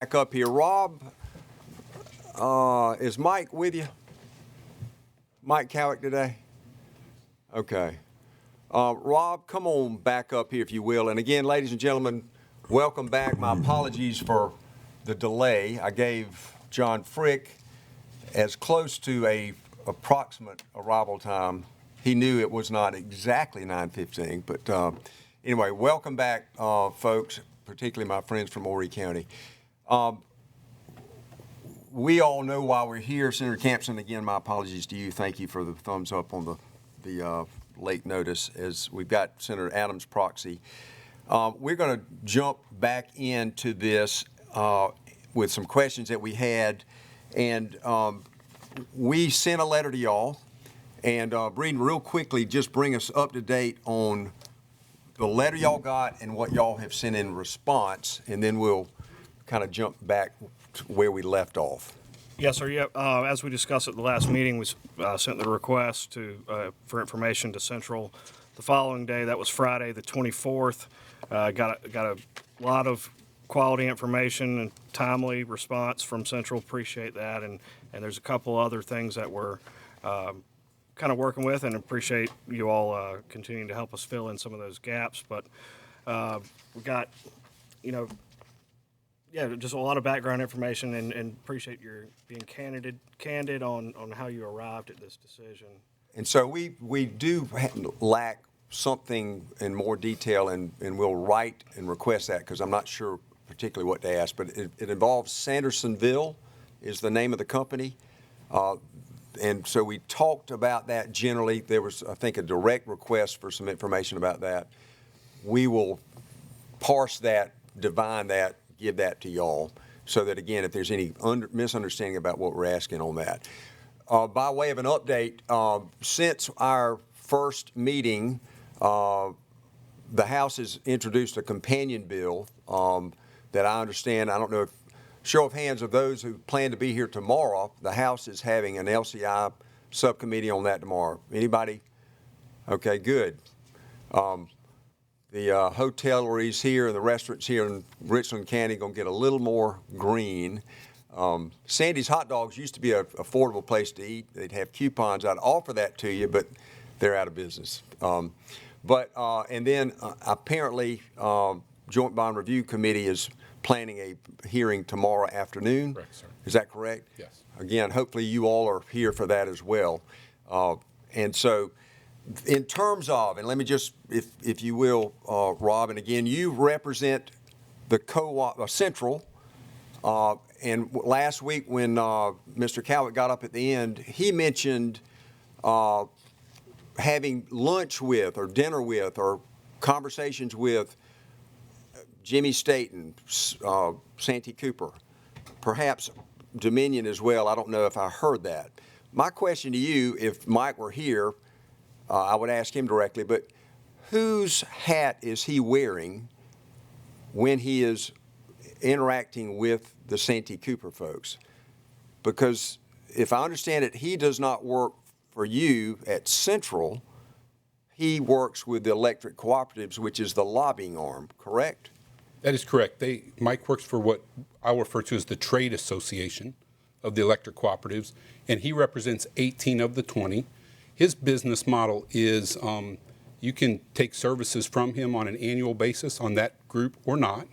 Back up here. Rob, is Mike with you? Mike Cowick today? Okay. Rob, come on back up here if you will. And again, ladies and gentlemen, welcome back. My apologies for the delay. I gave John Frick as close to a approximate arrival time. He knew it was not exactly 9:15, but anyway, welcome back, folks, particularly my friends from Horry County. We all know why we're here. Senator Campson, again, my apologies to you. Thank you for the thumbs up on the late notice as we've got Senator Adams' proxy. We're going to jump back into this with some questions that we had. And we sent a letter to y'all. And Breeden, real quickly, just bring us up to date on the letter y'all got and what y'all have sent in response. And then we'll kind of jump back to where we left off. Yes, sir. Yeah. As we discussed at the last meeting, we sent the request for information to Central the following day. That was Friday, the 24th. Got a lot of quality information and timely response from Central. Appreciate that. And there's a couple other things that we're kind of working with, and appreciate you all continuing to help us fill in some of those gaps. But we got, just a lot of background information, and appreciate your being candid on how you arrived at this decision. And so we do lack something in more detail, and we'll write and request that because I'm not sure particularly what to ask, but it involves Sandersonville is the name of the company. And so we talked about that generally. There was, I think, a direct request for some information about that. We will parse that, divine that, give that to y'all so that, again, if there's any misunderstanding about what we're asking on that. By way of an update, since our first meeting, the House has introduced a companion bill that I understand, I don't know if, show of hands of those who plan to be here tomorrow. The House is having an LCI subcommittee on that tomorrow. Anybody? Okay, good. The hoteleries here and the restaurants here in Richland County going to get a little more green. Sandy's Hot Dogs used to be an affordable place to eat. They'd have coupons. I'd offer that to you, but they're out of business. And then apparently Joint Bond Review Committee is planning a hearing tomorrow afternoon. Correct, sir. Is that correct? Yes. Again, hopefully you all are here for that as well. And so in terms of, and let me just, if you will, Rob, and again, you represent the co-op, Central, and last week when Mr. Cowick got up at the end, he mentioned having lunch with or dinner with or conversations with Jimmy Staten, Santee Cooper, perhaps Dominion as well. I don't know if I heard that. My question to you, if Mike were here, I would ask him directly, but whose hat is he wearing when he is interacting with the Santee Cooper folks? Because if I understand it, he does not work for you at Central. He works with the Electric Cooperatives, which is the lobbying arm, correct? That is correct. Mike works for what I refer to as the trade association of the electric cooperatives, and he represents 18 of the 20. His business model is you can take services from him on an annual basis on that group or not,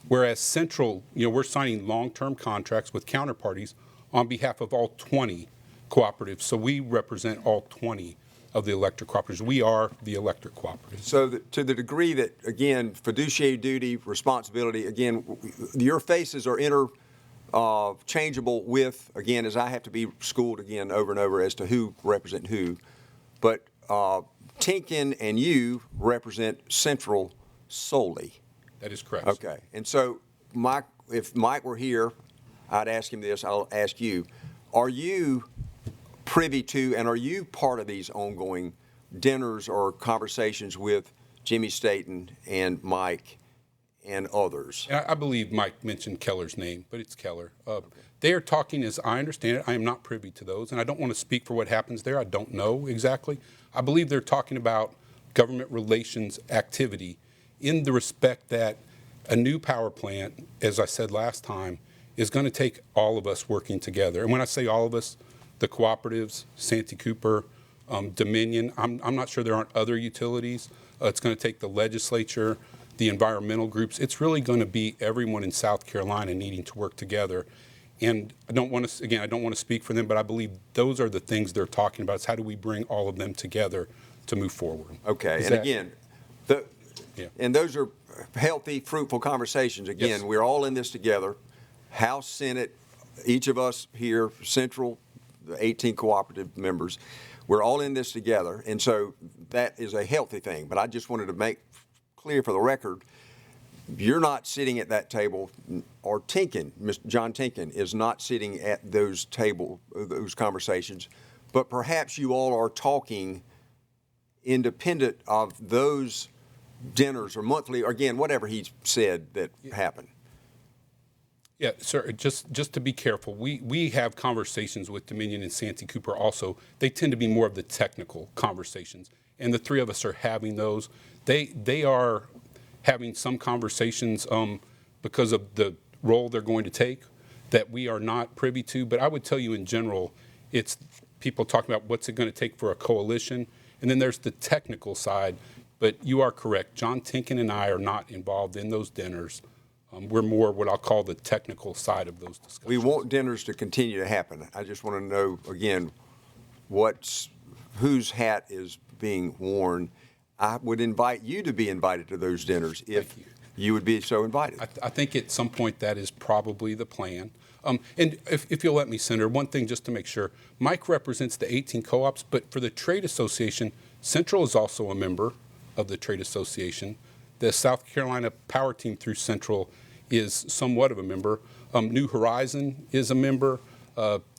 whereas Central, we're signing long-term contracts with counterparties on behalf of all 20 cooperatives. So we represent all 20 of the electric cooperatives. We are the electric cooperatives. So to the degree that, again, fiduciary duty, responsibility, again, your faces are interchangeable with, again, as I have to be schooled again over and over as to who represent who, but Tinkin and you represent Central solely. That is correct. Okay. And so Mike, if Mike were here, I'd ask him this, I'll ask you, are you privy to, and are you part of these ongoing dinners or conversations with Jimmy Staten and Mike and others? I believe Mike mentioned Keller's name, but it's Keller. Okay. They are talking, as I understand it, I am not privy to those, and I don't want to speak for what happens there. I don't know exactly. I believe they're talking about government relations activity in the respect that A new power plant, as I said last time, is going to take all of us working together. And when I say all of us, the cooperatives, Santee Cooper, Dominion, I'm not sure there aren't other utilities. It's going to take the legislature, the environmental groups. It's really going to be everyone in South Carolina needing to work together. And I don't want to speak for them, but I believe those are the things they're talking about. Is how do we bring all of them together to move forward? Okay, and those are healthy, fruitful conversations. Again, Yes. we're all in this together. House, Senate, each of us here, Central, the 18 cooperative members, we're all in this together. And so that is a healthy thing. But I just wanted to make clear for the record, you're not sitting at that table, or Tinkin, Mr. John Tinkin, is not sitting at those conversations, but perhaps you all are talking independent of those dinners or monthly, or again, whatever he said that happened. Yeah, sir, just to be careful, we have conversations with Dominion and Santee Cooper also. They tend to be more of the technical conversations, and the three of us are having those. They are having some conversations because of the role they're going to take that we are not privy to. But I would tell you in general, it's people talking about what's it going to take for a coalition, and then there's the technical side. But you are correct. John Tinkin and I are not involved in those dinners. We're more what I'll call the technical side of those discussions. We want dinners to continue to happen. I just want to know, again, whose hat is being worn. I would invite you to be invited to those dinners if you would be so invited. I think at some point that is probably the plan. And if you'll let me, Senator, one thing just to make sure. Mike represents the 18 co-ops, but for the trade association, Central is also a member of the trade association. The South Carolina Power Team through Central is somewhat of a member. New Horizon is a member.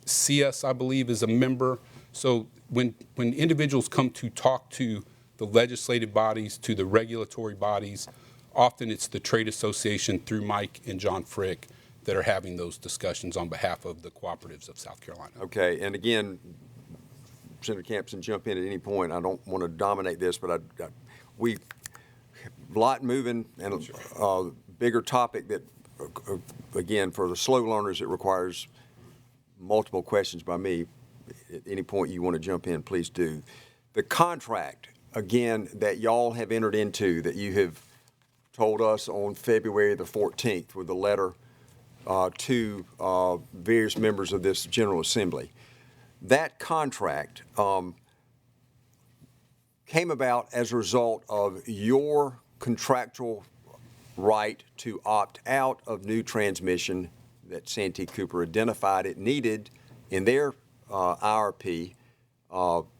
CS, I believe, is a member. So when individuals come to talk to the legislative bodies, to the regulatory bodies, often it's the trade association through Mike and John Frick that are having those discussions on behalf of the cooperatives of South Carolina. Okay, and again, Senator Campson, jump in at any point. I don't want to dominate this, but we a lot moving, and a bigger topic that, again, for the slow learners, it requires multiple questions by me. At any point you want to jump in, please do. The contract, again, that y'all have entered into, that you have told us on February the 14th with a letter to various members of this General Assembly. That contract came about as a result of your contractual right to opt out of new transmission that Santee Cooper identified it needed in their IRP,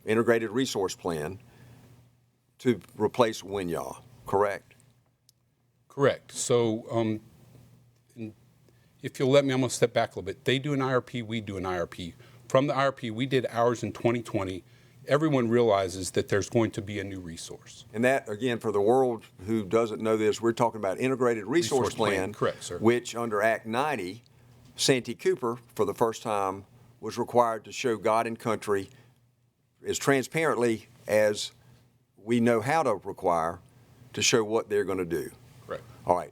Integrated Resource Plan, to replace WINYA, correct? Correct. So if you'll let me, I'm going to step back a little bit. They do an IRP, we do an IRP. From the IRP, we did ours in 2020. Everyone realizes that there's going to be a new resource. And that, again, for the world who doesn't know this, we're talking about Integrated Resource Plan, correct, sir. Which under Act 90, Santee Cooper, for the first time, was required to show God and country as transparently as we know how to require to show what they're going to do. Correct. All right.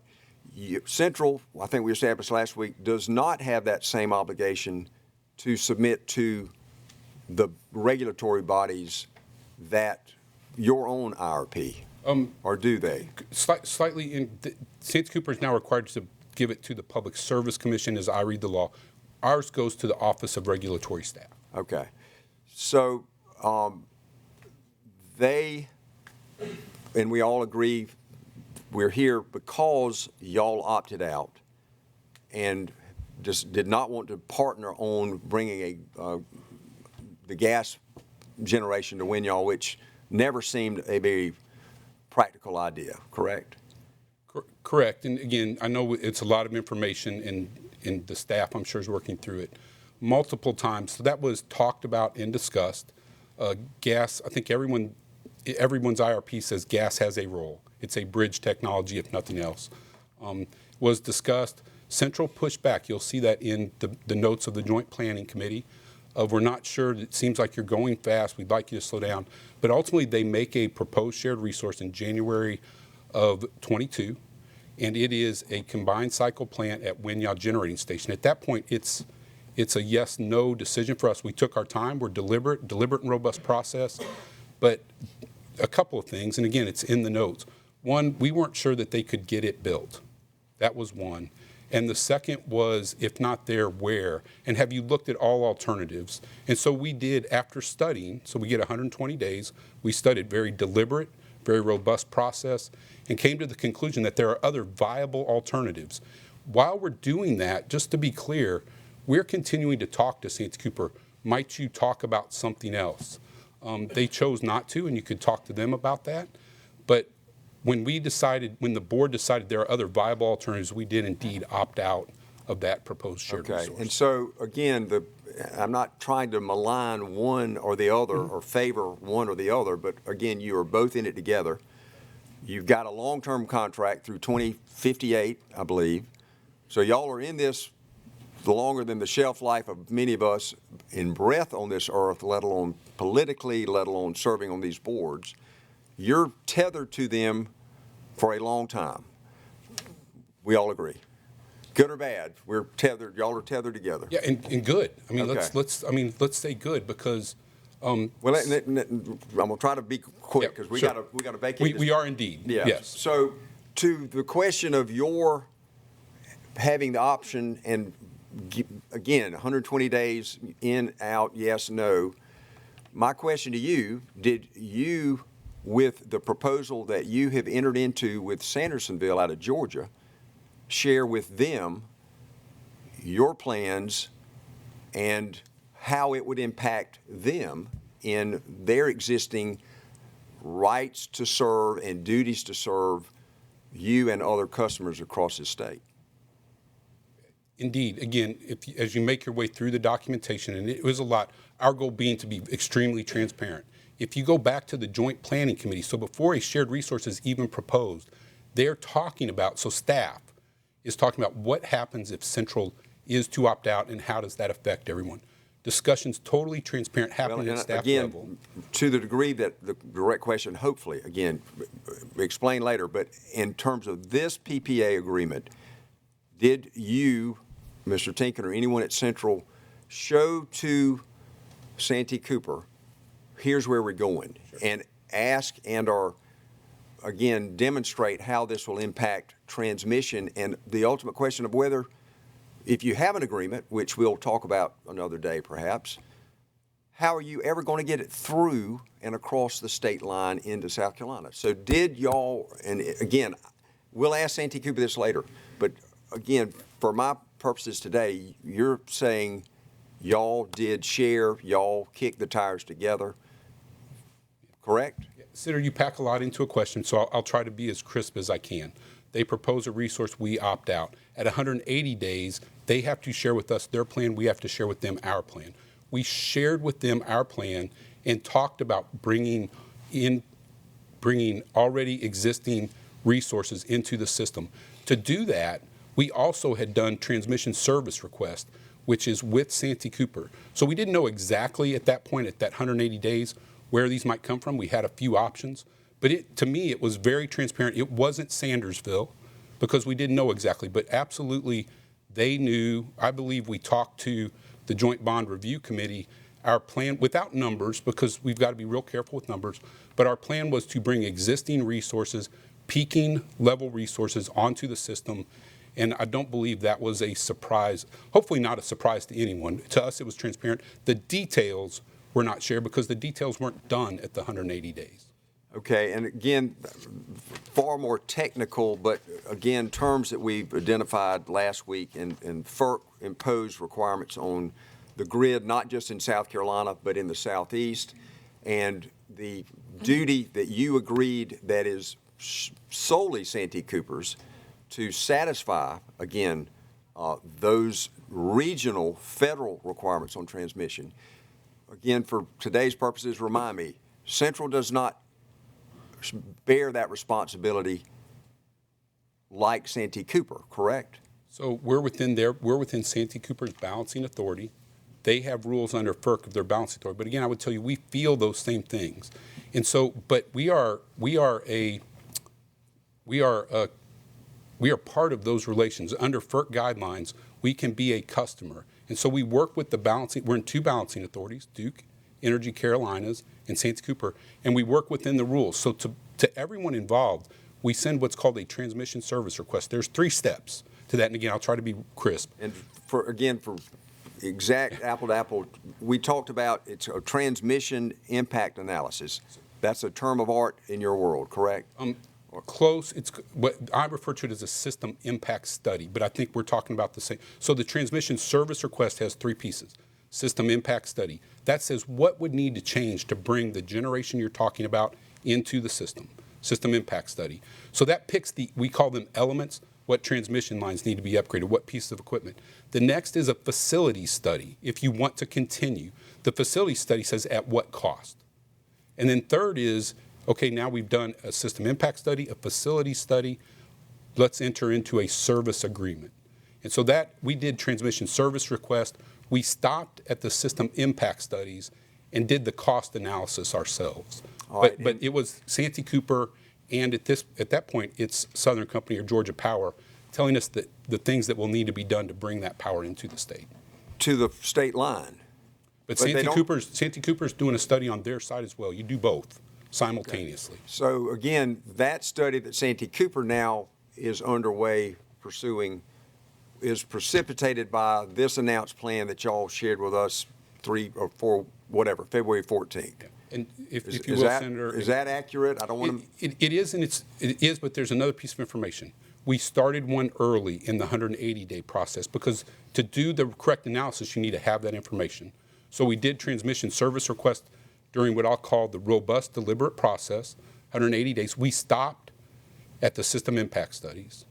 Central, I think we established last week, does not have that same obligation to submit to the regulatory bodies that your own IRP, or do they? Slightly, Santee Cooper is now required to give it to the Public Service Commission as I read the law. Ours goes to the Office of Regulatory Staff. Okay. So they, and we all agree, we're here because y'all opted out and just did not want to partner on bringing the gas generation to WINYA, which never seemed a very practical idea, correct? Correct. And again, I know it's a lot of information, and the staff, I'm sure, is working through it multiple times. So that was talked about and discussed. Gas, I think everyone's IRP says gas has a role. It's a bridge technology, if nothing else. Was discussed. Central pushback, you'll see that in the notes of the Joint Planning Committee. We're not sure, it seems like you're going fast, we'd like you to slow down. But ultimately, they make a proposed shared resource in January of 22, and it is a combined cycle plant at Winyah Generating Station. At that point, it's a yes/no decision for us. We took our time. We're deliberate and robust process. But a couple of things, and again, it's in the notes. One, we weren't sure that they could get it built. That was one. And the second was, if not there, where? And have you looked at all alternatives? And so we did, after studying, so we get 120 days, we studied very deliberate, very robust process, and came to the conclusion that there are other viable alternatives. While we're doing that, just to be clear, we're continuing to talk to Santee Cooper. Might you talk about something else? They chose not to, and you could talk to them about that. But when the board decided there are other viable alternatives, we did indeed opt out of that proposed shared resource. And so, again, I'm not trying to malign one or the other or favor one or the other, but again, you are both in it together. You've got a long-term contract through 2058, I believe. So y'all are in this longer than the shelf life of many of us in breath on this earth, let alone politically, let alone serving on these boards. You're tethered to them for a long time. We all agree. Good or bad, we're tethered. Y'all are tethered together. Yeah, and good. I mean, Okay. let's say good because. Well, I'm gonna try to be quick because we gotta vacate. We are indeed. Yeah. Yes. So, to the question of your having the option and again, 120 days in, out, yes, no. My question to you: did you, with the proposal that you have entered into with Sandersonville out of Georgia, share with them your plans and how it would impact them in their existing rights to serve and duties to serve you and other customers across the state? Indeed. Again, as you make your way through the documentation, and it was a lot, our goal being to be extremely transparent. If you go back to the Joint Planning Committee, so before a shared resource is even proposed, they're talking about, so staff is talking about what happens if Central is to opt out and how does that affect everyone. Discussions totally transparent happening at staff level. To the degree that the direct question, hopefully, again, explain later, but in terms of this PPA agreement, did you, Mr. Tinkin, or anyone at Central show to Santee Cooper, here's where we're going, and ask and/or, again, demonstrate how this will impact transmission and the ultimate question of whether, if you have an agreement, which we'll talk about another day perhaps, how are you ever going to get it through and across the state line into South Carolina? So did y'all, and again, we'll ask Santee Cooper this later, but again, for my purposes today, you're saying y'all did share, y'all kicked the tires together, correct? Senator, you pack a lot into a question, so I'll try to be as crisp as I can. They propose a resource, we opt out. At 180 days, they have to share with us their plan, we have to share with them our plan. We shared with them our plan and talked about bringing already existing resources into the system. To do that, we also had done transmission service request, which is with Santee Cooper. So we didn't know exactly at that point, at that 180 days, where these might come from. We had a few options. But to me, it was very transparent. It wasn't Sandersville because we didn't know exactly. But absolutely, they knew. I believe we talked to the Joint Bond Review Committee. Our plan, without numbers, because we've got to be real careful with numbers, but our plan was to bring existing resources, peaking level resources onto the system. And I don't believe that was a surprise, hopefully not a surprise to anyone. To us, it was transparent. The details were not shared because the details weren't done at the 180 days. Okay, and again, far more technical, but again, terms that we've identified last week, and FERC imposed requirements on the grid, not just in South Carolina, but in the Southeast, and the duty that you agreed that is solely Santee Cooper's to satisfy, again, those regional federal requirements on transmission. Again, for today's purposes, remind me, Central does not bear that responsibility like Santee Cooper, correct? So we're within Santee Cooper's balancing authority. They have rules under FERC of their balancing authority. But again, I would tell you, we feel those same things. And so, but we are a we are part of those relations. Under FERC guidelines, we can be a customer. And so we work with the balancing, we're in 2 balancing authorities, Duke Energy Carolinas and Santee Cooper, and we work within the rules. So to everyone involved, we send what's called a transmission service request. There's 3 steps to that, and again, I'll try to be crisp. And for exact apple to apple, we talked about it's a transmission impact analysis. That's a term of art in your world, correct? Close. It's what I refer to it as a system impact study, but I think we're talking about the same. So the transmission service request has 3 pieces. System impact study. That says what would need to change to bring the generation you're talking about into the system. System impact study. So that picks we call them elements, what transmission lines need to be upgraded, what pieces of equipment. The next is a facility study. If you want to continue, the facility study says at what cost. And then third is, okay, now we've done a system impact study, a facility study, let's enter into a service agreement. And so that, we did transmission service request. We stopped at the system impact studies and did the cost analysis ourselves. But it was Santee Cooper, and at that point, it's Southern Company or Georgia Power telling us that the things that will need to be done to bring that power into the state. To the state line. But Santee Cooper's doing a study on their side as well. You do both simultaneously. Okay. So again, that study that Santee Cooper now is underway pursuing is precipitated by this announced plan that y'all shared with us 3 or 4, whatever, February 14th. And if you will, Senator. Is that accurate? I don't want to. It is, and it is, but there's another piece of information. We started one early in the 180-day process because to do the correct analysis, you need to have that information. So we did transmission service request during what I'll call the robust, deliberate process, 180 days. We stopped at the system impact studies.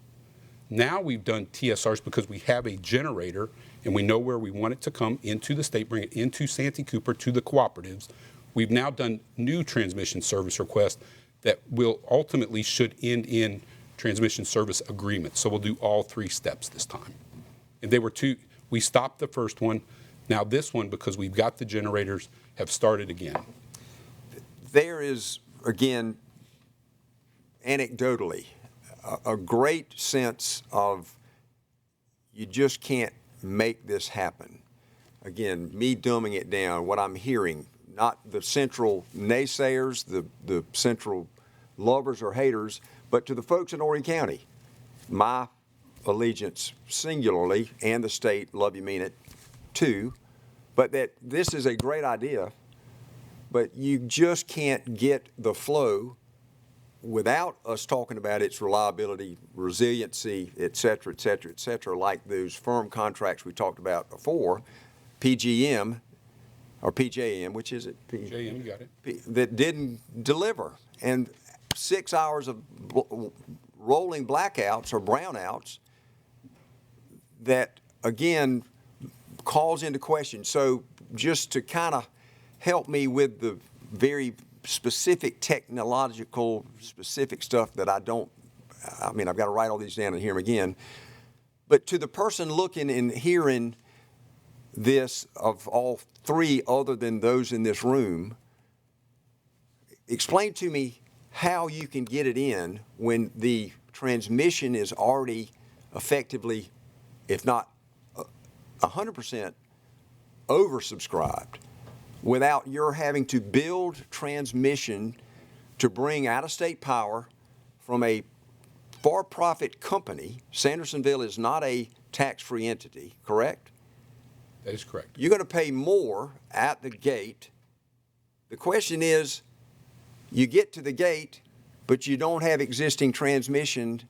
Now we've done TSRs because we have a generator and we know where we want it to come into the state, bring it into Santee Cooper to the cooperatives. We've now done new transmission service requests that will ultimately should end in transmission service agreements. So we'll do all 3 steps this time. And they were 2, we stopped the first one. Now this one, because we've got the generators, have started again. There is, again, anecdotally, a great sense of you just can't make this happen. Again, me dumbing it down, what I'm hearing, not the central naysayers, the central lovers or haters, but to the folks in Horry County. My allegiance singularly, and the state, love you, mean it, too, but that this is a great idea, but you just can't get the flow without us talking about its reliability, resiliency, et cetera, et cetera, et cetera, like those firm contracts we talked about before, PGM, or PJM, which is it? PJM, you got it. That didn't deliver. And 6 hours of rolling blackouts or brownouts that, again, calls into question. So just to kind of help me with the very specific technological specific stuff that I've got to write all these down and hear them again. But to the person looking and hearing this, of all 3 other than those in this room, explain to me how you can get it in when the transmission is already effectively, if not 100%, oversubscribed, without your having to build transmission to bring out-of-state power from a for-profit company. Sandersonville is not a tax-free entity, correct? That is correct. You're going to pay more at the gate. The question is, you get to the gate, but you don't have existing transmission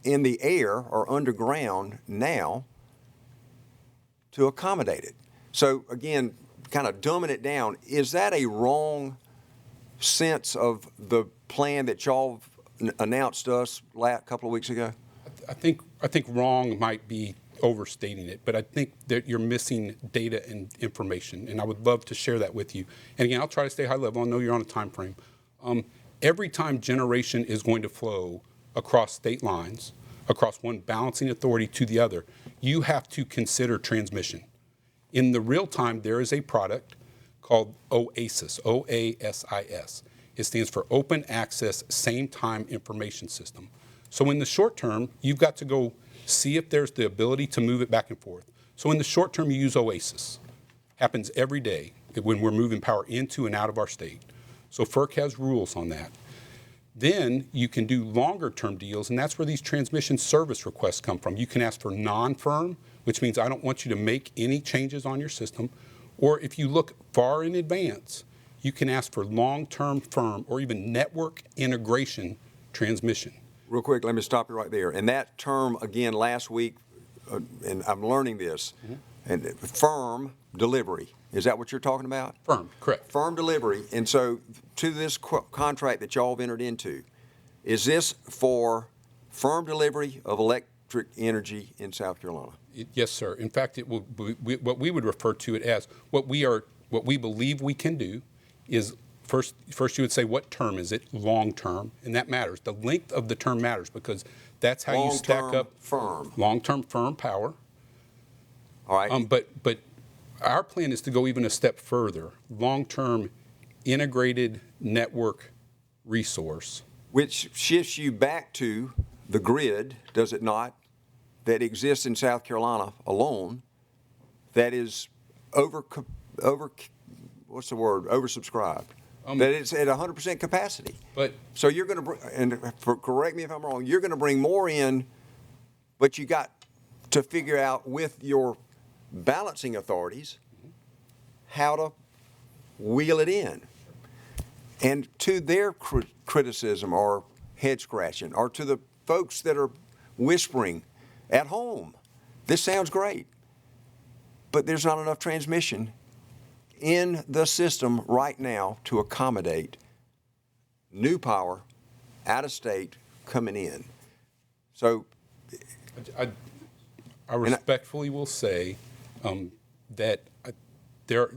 in the air or underground now to accommodate it. So again, kind of dumbing it down, is that a wrong sense of the plan that y'all announced to us a couple of weeks ago? I think wrong might be overstating it, but I think that you're missing data and information, and I would love to share that with you. And again, I'll try to stay high level. I know you're on a time frame. Every time generation is going to flow across state lines, across one balancing authority to the other, you have to consider transmission. In the real time, there is a product called OASIS, O-A-S-I-S. It stands for Open Access Same Time Information System. So in the short term, you've got to go see if there's the ability to move it back and forth. So in the short term, you use Oasis. Happens every day when we're moving power into and out of our state. So FERC has rules on that. Then you can do longer term deals, and that's where these transmission service requests come from. You can ask for non-firm, which means I don't want you to make any changes on your system. Or if you look far in advance, you can ask for long-term firm or even network integration transmission. Real quick, let me stop you right there. And that term, again, last week, and I'm learning this, and firm delivery. Is that what you're talking about? Firm, correct. Firm delivery. And so to this contract that y'all have entered into, is this for firm delivery of electric energy in South Carolina? Yes, sir. In fact, it will be, what we would refer to it as what we believe we can do is first you would say, what term is it? Long term, and that matters. The length of the term matters because that's how you stack up firm. Long-term firm power. All right. But our plan is to go even a step further. Long-term integrated network resource. Which shifts you back to the grid, does it not, that exists in South Carolina alone, that is oversubscribed. That it's at 100% capacity. But so you're going to, correct me if I'm wrong, you're going to bring more in, but you got to figure out with your balancing authorities how to wheel it in. And to their criticism or head scratching, or to the folks that are whispering at home, this sounds great, but there's not enough transmission in the system right now to accommodate new power out of state coming in. So I respectfully will say that there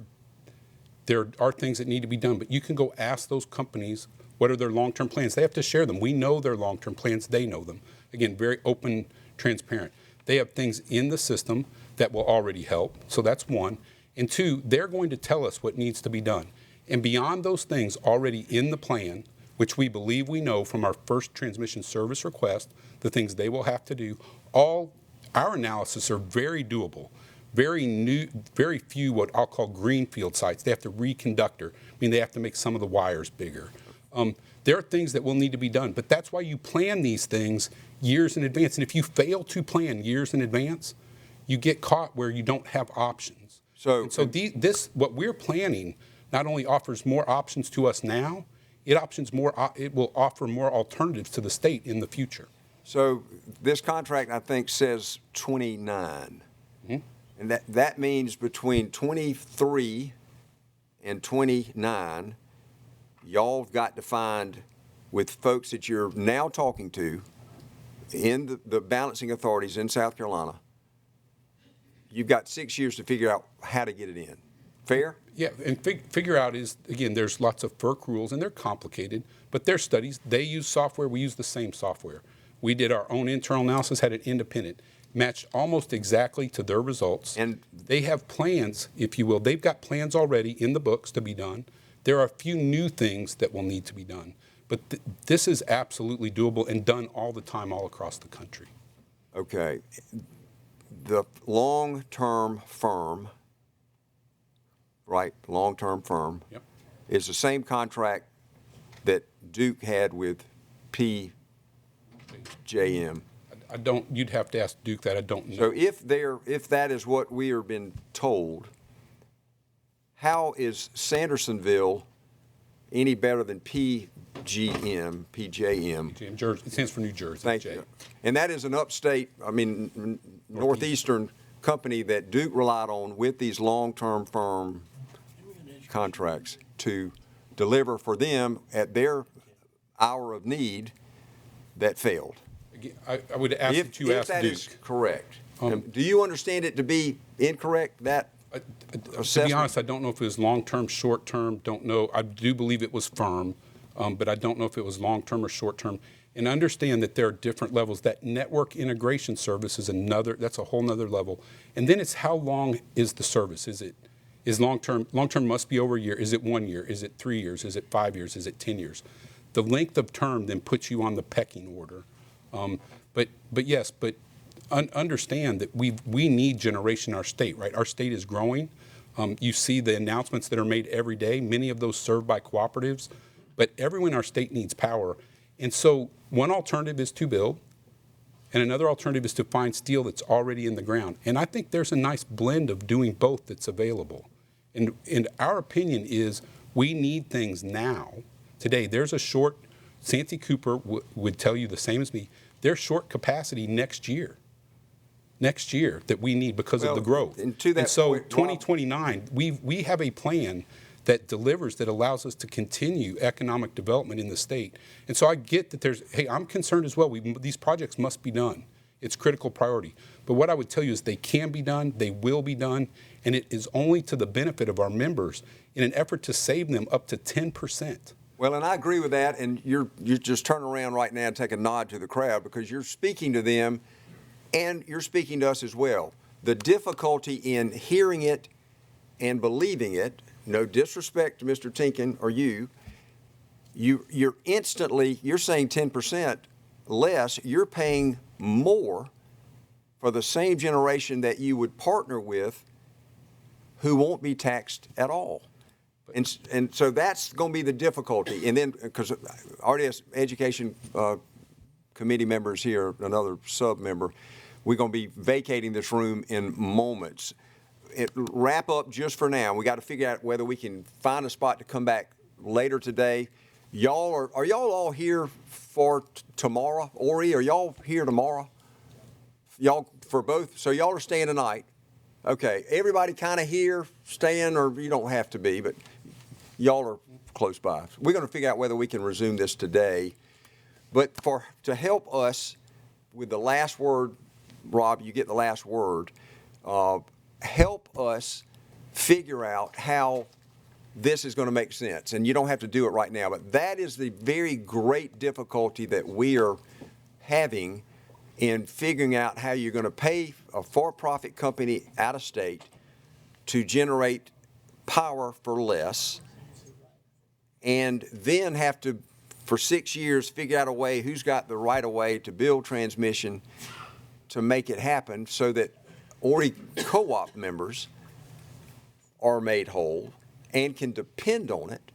are things that need to be done, but you can go ask those companies what are their long-term plans. They have to share them. We know their long-term plans. They know them. Again, very open, transparent. They have things in the system that will already help. So that's one. And two, they're going to tell us what needs to be done. And beyond those things already in the plan, which we believe we know from our first transmission service request, the things they will have to do, all our analysis are very doable. Very few what I'll call greenfield sites. They have to reconductor, they have to make some of the wires bigger. There are things that will need to be done, but that's why you plan these things years in advance. And if you fail to plan years in advance, you get caught where you don't have options. This what we're planning not only offers more options to us now, it will offer more alternatives to the state in the future. So this contract, I think, says 29. And that means between 23 and 29, y'all have got to find, with folks that you're now talking to in the balancing authorities in South Carolina, you've got 6 years to figure out how to get it in. Fair? Yeah, and figure out is, again, there's lots of FERC rules, and they're complicated, but they're studies. They use software. We use the same software. We did our own internal analysis, had it independent, matched almost exactly to their results. And they have plans, if you will. They've got plans already in the books to be done. There are a few new things that will need to be done. But this is absolutely doable and done all the time all across the country. Okay. The long-term firm, right, long-term firm, Yep. is the same contract that Duke had with PJM. You'd have to ask Duke that. I don't know. So if that is what we are being told, how is Sandersonville any better than PJM? Jersey. It stands for New Jersey. Thank you. And that is an upstate, northeastern company that Duke relied on with these long-term firm contracts to deliver for them at their hour of need that failed. I would ask that you ask Duke. If that is correct. Do you understand it to be incorrect, that assessment? To be honest, I don't know if it was long-term, short-term, don't know. I do believe it was firm, but I don't know if it was long-term or short-term. And understand that there are different levels. That network integration service is that's a whole nother level. And then it's how long is the service? Is long-term must be over a year. Is it 1 year? Is it 3 years? Is it 5 years? Is it 10 years? The length of term then puts you on the pecking order But yes, understand that we need generation in our state, right? Our state is growing. You see the announcements that are made every day, many of those served by cooperatives, but everyone in our state needs power. And so one alternative is to build, and another alternative is to find steel that's already in the ground. And I think there's a nice blend of doing both that's available. And our opinion is we need things now. Today, there's a short, Santee Cooper would tell you the same as me, there's short capacity next year that we need because of the growth. And to that and so point, 2029, we have a plan that delivers, that allows us to continue economic development in the state. And so I get that I'm concerned as well. These projects must be done. It's critical priority. But what I would tell you is they can be done, they will be done, and it is only to the benefit of our members in an effort to save them up to 10%. Well, and I agree with that, and you're just turning around right now and take a nod to the crowd because you're speaking to them and you're speaking to us as well. The difficulty in hearing it and believing it, no disrespect to Mr. Tinkin or you're instantly, you're saying 10% less, you're paying more for the same generation that you would partner with who won't be taxed at all. And so that's going to be the difficulty. And then, because RDS Education Committee members here, another sub-member, we're going to be vacating this room in moments. Wrap up just for now. We got to figure out whether we can find a spot to come back later today. Are y'all all here for tomorrow? Ori, are y'all here tomorrow? Y'all for both? So y'all are staying tonight. Okay, everybody kind of here, staying, or you don't have to be, but y'all are close by. We're going to figure out whether we can resume this today. But to help us with the last word, Rob, you get the last word. Help us figure out how this is going to make sense. And you don't have to do it right now, but that is the very great difficulty that we are having in figuring out how you're going to pay a for-profit company out of state to generate power for less, and then have to, for 6 years, figure out a way who's got the right of way to build transmission to make it happen so that Ori co-op members are made whole and can depend on it,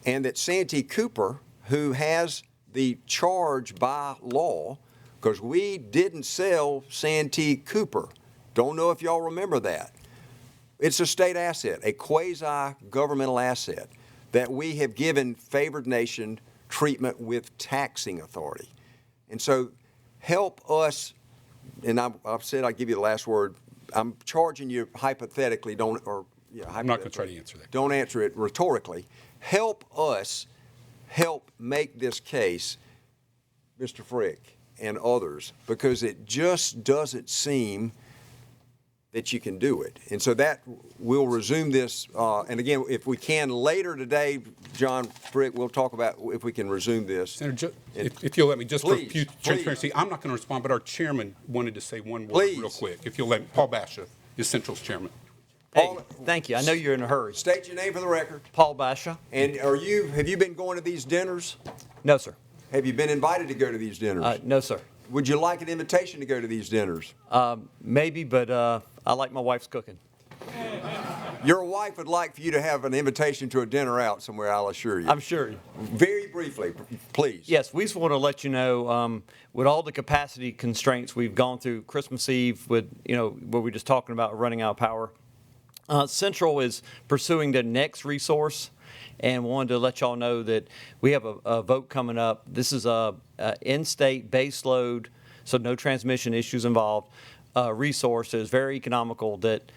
and that Santee Cooper, who has the charge by law, because we didn't sell Santee Cooper. Don't know if y'all remember that. It's a state asset, a quasi-governmental asset that we have given favored nation treatment with taxing authority. And so help us, and I've said I'd give you the last word. I'm charging you hypothetically, I'm not going to try to answer that. Don't answer it rhetorically. Help us help make this case, Mr. Frick and others, because it just doesn't seem that you can do it. And so that we'll resume this. And again, if we can later today, John Frick, we'll talk about if we can resume this. Senator, if you'll let me, just please, for transparency, I'm not going to respond, but our chairman wanted to say one word real quick. If you'll let me, Paul Basha is Central's chairman. Hey, thank you. I know you're in a hurry. State your name for the record. Paul Basha. And have you been going to these dinners? No, sir. Have you been invited to go to these dinners? No, sir. Would you like an invitation to go to these dinners? Maybe, but I like my wife's cooking. Your wife would like for you to have an invitation to a dinner out somewhere, I'll assure you. I'm sure. Very briefly, please. Yes, we just want to let you know, with all the capacity constraints we've gone through Christmas Eve with, what we're just talking about running out of power, Central is pursuing the next resource, and wanted to let y'all know that we have a vote coming up. This is a in-state base load, so no transmission issues involved, resource that is very economical that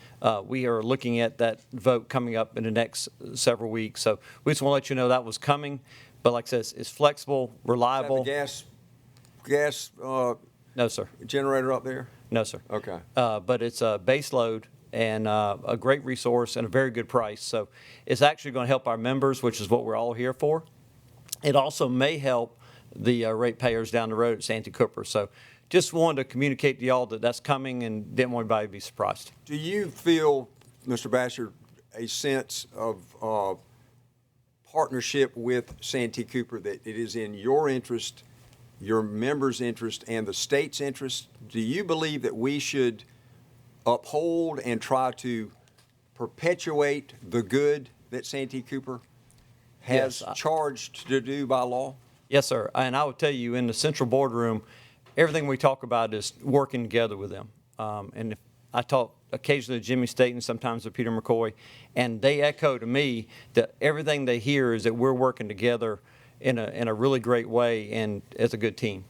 we are looking at that vote coming up in the next several weeks. So we just want to let you know that was coming, but like I said, it's flexible, reliable. Is that the gas No, sir. generator up there? No, sir. Okay. But it's a base load and a great resource and a very good price. So it's actually going to help our members, which is what we're all here for. It also may help the ratepayers down the road at Santee Cooper. So just wanted to communicate to y'all that that's coming and didn't want anybody to be surprised. Do you feel, Mr. Basher, a sense of partnership with Santee Cooper, that it is in your interest, your members' interest and the state's interest, do you believe that we should uphold and try to perpetuate the good that Santee Cooper has Yes, charged to do by law? Yes, sir. And I would tell you, in the central boardroom, everything we talk about is working together with them. And if I talk occasionally to Jimmy Staten, sometimes with Peter McCoy, and they echo to me that everything they hear is that we're working together in a really great way and as a good team.